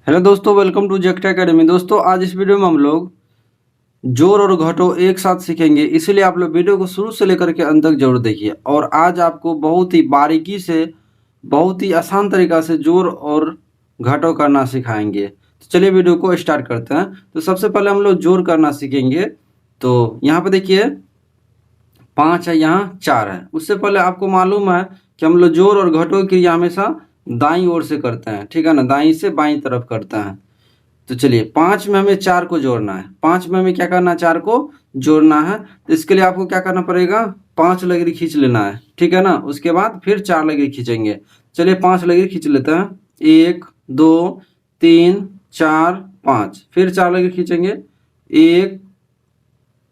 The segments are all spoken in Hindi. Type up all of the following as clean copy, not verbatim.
हेलो दोस्तों, वेलकम टू जेक्ट एकेडमी। दोस्तों, आज इस वीडियो में हम लोग जोड़ और घटो एक साथ सीखेंगे, इसीलिए आप लोग वीडियो को शुरू से लेकर के अंत तक जरूर देखिए। और आज आपको बहुत ही बारीकी से, बहुत ही आसान तरीका से जोड़ और घटो करना सिखाएंगे। तो चलिए वीडियो को स्टार्ट करते हैं। तो सबसे पहले हम लोग जोड़ करना सीखेंगे। तो यहाँ पे देखिए 5 है, यहाँ 4 है। उससे पहले आपको मालूम है कि हम लोग जोड़ और घटो की क्रिया हमेशा दाईं ओर से करते हैं, ठीक है ना, दाईं से बाईं तरफ करते हैं। तो चलिए 5 में हमें 4 को जोड़ना है। 5 में हमें क्या करना है, 4 को जोड़ना है। तो इसके लिए आपको क्या करना पड़ेगा, 5 लकीर खींच लेना है, ठीक है ना। उसके बाद फिर 4 लकीर खींचेंगे। चलिए 5 लकीर खींच लेते हैं। 1 2 3 4 5, फिर 4 लकीर खींचेंगे। 1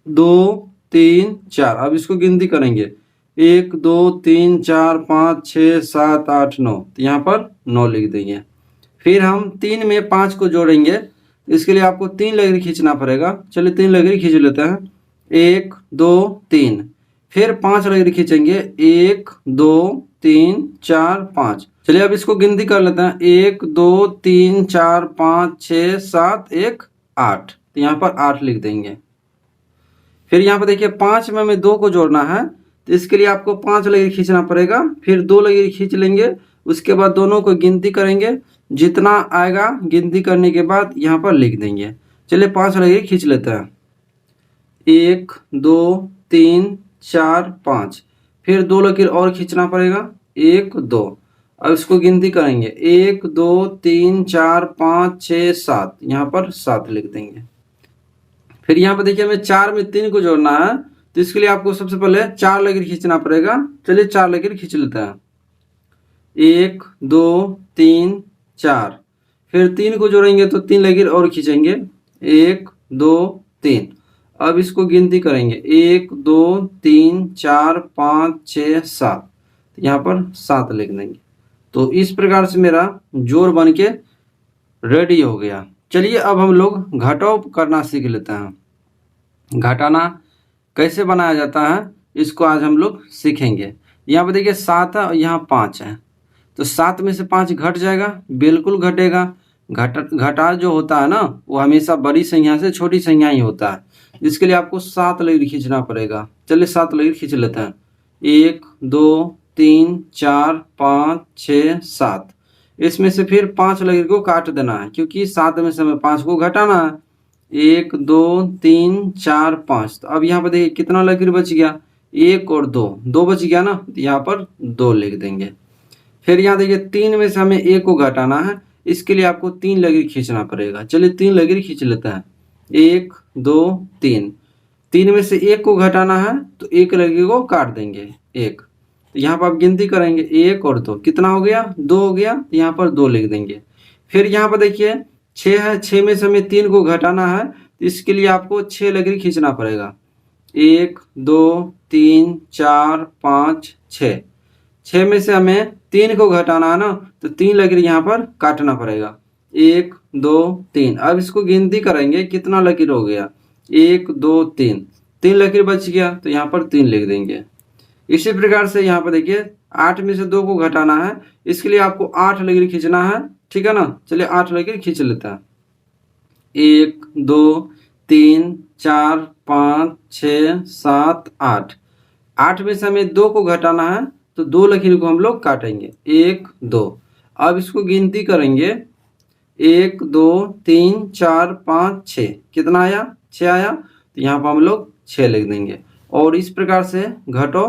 2 3 4। अब इसको गिनती करेंगे, 1 2 3 4 5 6 7 8 9। तो यहाँ पर 9 लिख देंगे। फिर हम 3 में 5 को जोड़ेंगे। इसके लिए आपको 3 लकीर खींचना पड़ेगा। चलिए 3 लकीर खींच लेते हैं। 1 2 3, फिर 5 लकीर खींचेंगे। 1 2 3 4 5। चलिए अब इसको गिनती कर लेते हैं। 1 2 3 4 5 6 7 1 8। तो यहाँ पर 8 लिख देंगे। फिर यहाँ पर देखिए 5 में हमें 2 को जोड़ना है। तो इसके लिए आपको 5 लकीर खींचना पड़ेगा। फिर 2 लकीर खींच लेंगे। उसके बाद दोनों को गिनती करेंगे, जितना आएगा गिनती करने के बाद यहाँ पर लिख देंगे। चलिए 5 लकीर खींच लेते हैं। 1 2 3 4 5, फिर 2 लकीर और खींचना पड़ेगा। 1 2। अब इसको गिनती करेंगे, 1 2 3 4 5 6 7। यहाँ पर 7 लिख देंगे। फिर यहाँ पर देखिए हमें 4 में 3 को जोड़ना है। तो इसके लिए आपको सबसे पहले 4 लकीर खींचना पड़ेगा। चलिए 4 लकीर खींच लेते हैं। 1 2 3 4, फिर 3 को जोड़ेंगे तो 3 लकीर और खींचेंगे। 1 2 3। अब इसको गिनती करेंगे, 1 2 3 4 5 6 7। यहाँ पर 7 लिख देंगे। तो इस प्रकार से मेरा जोड़ बन के रेडी हो गया। चलिए अब हम लोग घटाव करना सीख लेते हैं। घटाना कैसे बनाया जाता है इसको आज हम लोग सीखेंगे। यहाँ पर देखिए 7 है और यहाँ 5 है। तो 7 में से 5 घट जाएगा, बिल्कुल घटेगा। घटा जो होता है ना, वो हमेशा बड़ी संख्या से छोटी संख्या ही होता है। इसके लिए आपको 7 लकीर खींचना पड़ेगा। चलिए 7 लकीर खींच लेते हैं। 1 2 3 4 5 6 7। इसमें से फिर 5 लकीर को काट देना है, क्योंकि 7 में से हमें 5 को घटाना है। 1 2 3 4 5। तो अब यहाँ पर देखिए कितना लकीर बच गया, 1 और 2 बच गया ना। तो यहाँ पर 2 लिख देंगे। फिर यहाँ देखिए 3 में से हमें 1 को घटाना है। इसके लिए आपको 3 लकीर खींचना पड़ेगा। चलिए 3 लकीर खींच लेते हैं। 1 2 3। 3 में से 1 को घटाना है तो 1 लकीर को काट देंगे, 1। तो यहाँ पर आप गिनती करेंगे, 1 और 2 कितना हो गया, 2 हो गया। तो यहाँ पर 2 लिख देंगे। फिर यहाँ पर देखिए 6 है, 6 में से हमें 3 को घटाना है। तो इसके लिए आपको 6 लकीर खींचना पड़ेगा। 1 2 3 4 5 6। 6 में से हमें 3 को घटाना है ना, तो 3 लकीर यहाँ पर काटना पड़ेगा। 1 2 3। अब इसको गिनती करेंगे, कितना लकीर हो गया, 1 2 3। 3 लकीर बच गया, तो यहाँ पर 3 लिख देंगे। इसी प्रकार से यहाँ पर देखिए 8 में से 2 को घटाना है। इसके लिए आपको 8 लकीर खींचना है, ठीक है ना। चलिए 8 लकीर खींच लेते हैं। 1 2 3 4 5 6 7 8। 8 में से हमें 2 को घटाना है, तो 2 लकीर को हम लोग काटेंगे, 1 2। अब इसको गिनती करेंगे, 1 2 3 4 5 6। कितना आया, 6 आया। तो यहाँ पर हम लोग 6 लिख देंगे। और इस प्रकार से घटो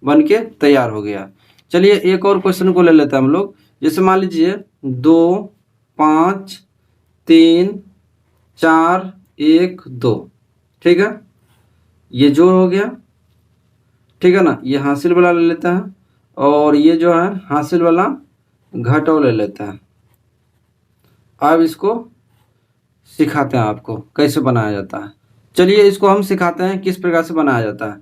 बन के तैयार हो गया। चलिए एक और क्वेश्चन को ले लेते हैं हम लोग। जैसे मान लीजिए 2 5 3 4 1 2, ठीक है। ये जोड़ हो गया, ठीक है ना। ये हासिल वाला ले लेते हैं, और ये जो है हासिल वाला घटाव ले लेते हैं। अब इसको सिखाते हैं आपको कैसे बनाया जाता है। चलिए इसको हम सिखाते हैं किस प्रकार से बनाया जाता है।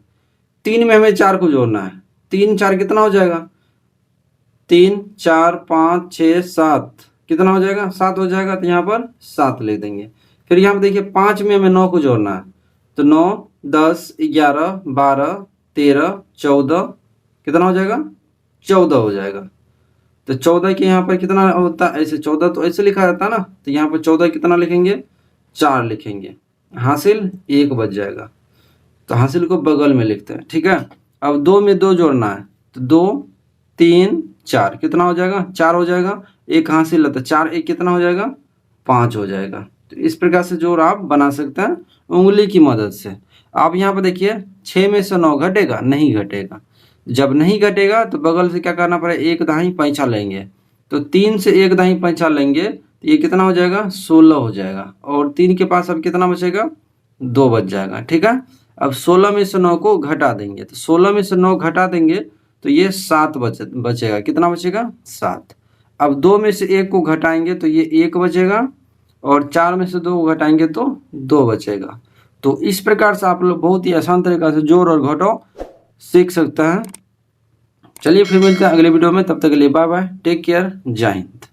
3 में हमें 4 को जोड़ना है। 3 4 कितना हो जाएगा, 3 4 5 6 7। कितना हो जाएगा, 7 हो जाएगा। तो यहाँ पर 7 लिख देंगे। फिर यहाँ पर देखिए 5 में हमें 9 को जोड़ना है। तो 9 10 11 12 13 14। कितना हो जाएगा, 14 हो जाएगा। तो 14 के यहाँ पर कितना होता है, ऐसे 14 तो ऐसे लिखा जाता है ना, तो यहाँ पर 14 कितना लिखेंगे, 4 लिखेंगे, हासिल 1 बच जाएगा। तो हासिल को बगल में लिखते हैं, ठीक है। अब 2 में 2 जोड़ना है, तो 2 3 4 कितना हो जाएगा, 4 हो जाएगा। एक हासिल है तो 4 1 कितना हो जाएगा, 5 हो जाएगा। तो इस प्रकार से जोड़ आप बना सकते हैं उंगली की मदद से। आप यहाँ पर देखिए 6 में से 9 घटेगा, नहीं घटेगा। जब नहीं घटेगा तो बगल से क्या करना पड़ेगा, एक दाही पैंछा लेंगे। तो 3 से एक दाही पैंछा लेंगे तो ये कितना हो जाएगा, 16 हो जाएगा। और 3 के पास अब कितना बचेगा, 2 बच जाएगा, ठीक है। अब 16 में से 9 को घटा देंगे, तो 16 में से 9 घटा देंगे तो ये 7 बचेगा। कितना बचेगा, 7। अब 2 में से 1 को घटाएंगे तो ये 1 बचेगा, और 4 में से 2 को घटाएंगे तो 2 बचेगा। तो इस प्रकार से आप लोग बहुत ही आसान तरीका से जोड़ और घटाव सीख सकते हैं। चलिए फिर मिलते हैं अगले वीडियो में, तब तक के लिए बाय बाय, टेक केयर, जय हिंद।